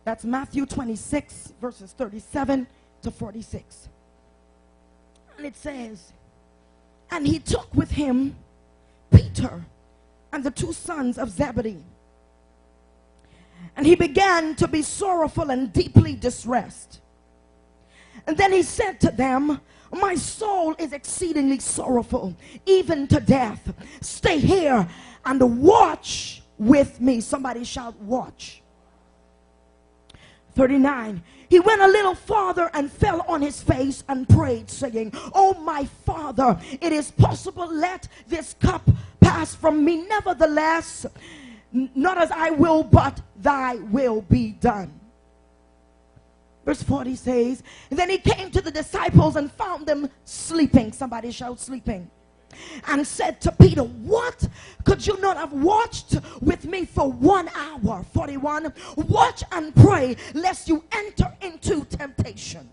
That's Matthew 26, verses 37 to 46. And it says, and he took with him Peter and the two sons of Zebedee. And he began to be sorrowful and deeply distressed. And then he said to them, my soul is exceedingly sorrowful, even to death. Stay here and watch with me. Somebody shout, watch. 39. He went a little farther and fell on his face and prayed, saying, oh my Father, it is possible, let this cup pass from me. Nevertheless, not as I will, but thy will be done. Verse 40 says, and then he came to the disciples and found them sleeping. Somebody shout, sleeping. And said to Peter, what? Could you not have watched with me for 1 hour? 41. Watch and pray lest you enter into temptation.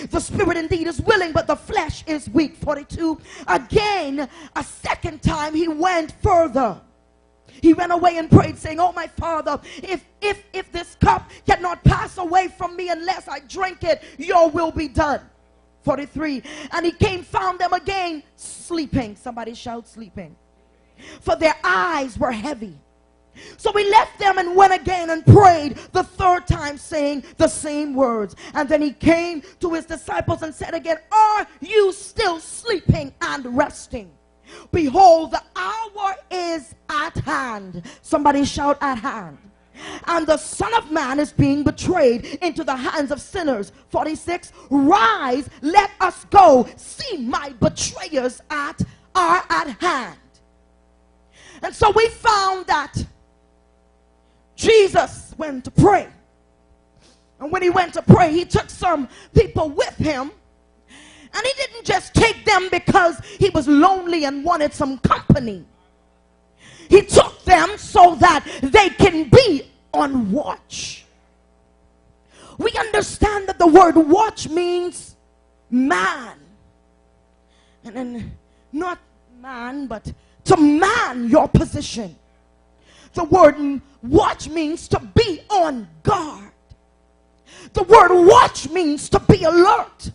The spirit indeed is willing, but the flesh is weak. 42. Again, a second time he went further. He ran away and prayed, saying, oh my Father, if this cup cannot pass away from me unless I drink it, your will be done. 43. And he came, found them again sleeping. Somebody shout, sleeping. For their eyes were heavy. So he left them and went again and prayed the third time, saying the same words. And then he came to his disciples and said again, are you still sleeping and resting? Behold, the hour is at hand. Somebody shout, at hand. And the Son of Man is being betrayed into the hands of sinners. 46. Rise, let us go. See, my betrayers are at hand. And so we found that Jesus went to pray. And when he went to pray, he took some people with him. And he didn't just take them because he was lonely and wanted some company. He took them so that they can be on watch. We understand that the word watch means man. And then not man, but to man your position. The word watch means to be on guard. The word watch means to be alert.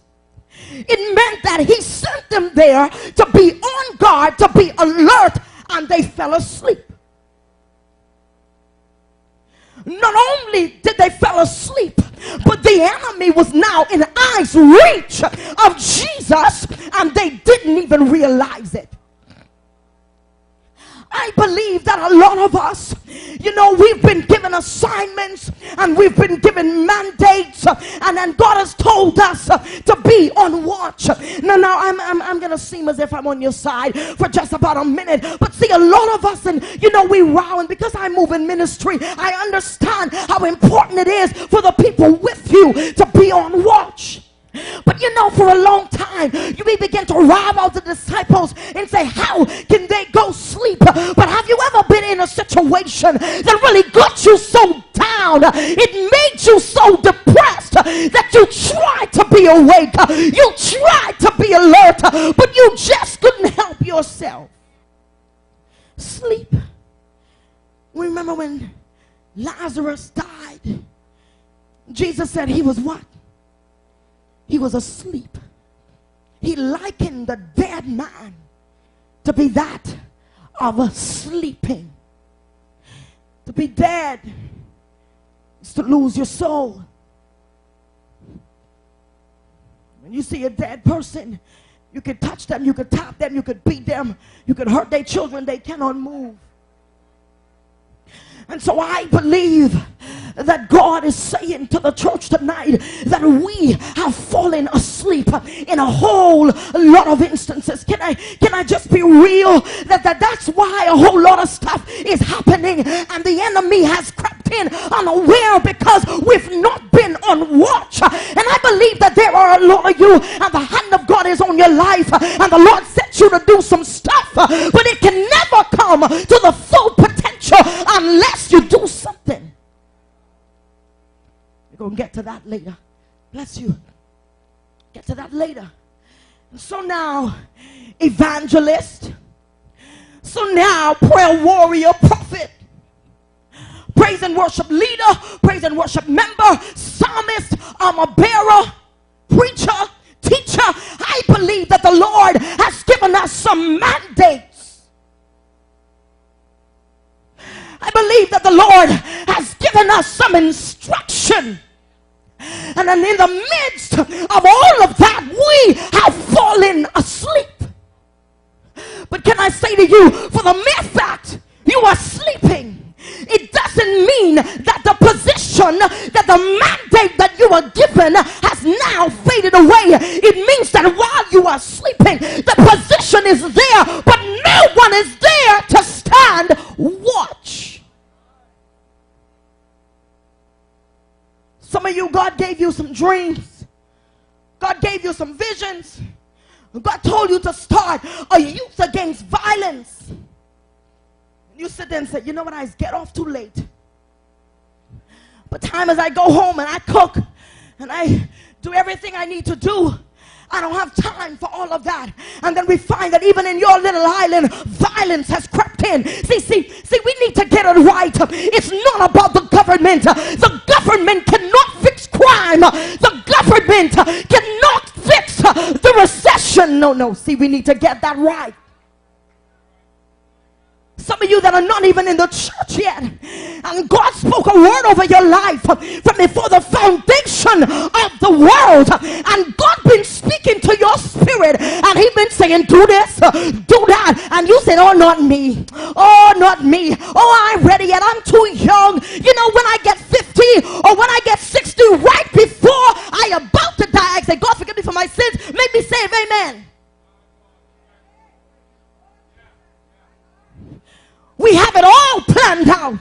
It meant that he sent them there to be on guard, to be alert, and they fell asleep. Not only did they fall asleep, but the enemy was now in eyes reach of Jesus, and they didn't even realize it. I believe that a lot of us, we've been given assignments and we've been given mandates, and then God has told us to be on watch. Now I'm going to seem as if I'm on your side for just about a minute, but see, a lot of us, and we row, and because I move in ministry, I understand how important it is for the people with you to be on watch. But for a long time, we begin to rob out the disciples and say, how can they go sleep? But have you ever been in a situation that really got you so down, it made you so depressed that you tried to be awake, you tried to be alert, but you just couldn't help yourself? Sleep. Remember when Lazarus died? Jesus said he was what? He was asleep. He likened the dead man to be that of a sleeping. To be dead is to lose your soul. When you see a dead person, you can touch them, you can tap them, you could beat them, you could hurt their children, they cannot move. And so I believe that God is saying to the church tonight that we have fallen asleep in a whole lot of instances. Can I just be real? That's why a whole lot of stuff is happening, and the enemy has crept in unaware because we've not been on watch. And I believe that there are a lot of you, and the hand of God is on your life, and the Lord sent you to do some stuff, but it can never come to the full potential unless you do something. We're going to get to that later. Bless you. Get to that later. And so now, evangelist. So now, prayer warrior, prophet. praise and worship leader, praise and worship member, psalmist, armor bearer, preacher, teacher. I believe that the Lord has given us some mandates. I believe that the Lord has given us some instruction. And then in the midst of all of that, we have fallen asleep. But can I say to you, for the mere fact you are sleeping, it doesn't mean that the position, that the mandate that you were given has now faded away. It means that while you are sleeping, the position is there, but no one is there to stand watch. Some of you, God gave you some dreams. God gave you some visions. God told you to start a youth against violence. You sit there and say, you know what, I get off too late. But time as I go home and I cook and I do everything I need to do, I don't have time for all of that. And then we find that even in your little island, violence has crept in. See, we need to get it right. It's not about the government. The government cannot fix crime. The government cannot fix the recession. No. See, we need to get that right. Some of you that are not even in the church yet, and God spoke a word over your life from before the foundation of the world, and God been speaking to your spirit, and He been saying, do this, do that, and you said, oh, not me, oh, I'm ready yet, I'm too young. You know, when I get 50 or when I get 60, right before I about to die, I say, God, forgive me for my sins, make me say amen. We have it all planned out.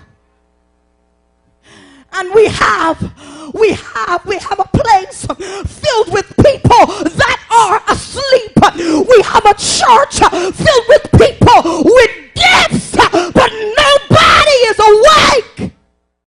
And we have a place filled with people that are asleep. We have a church filled with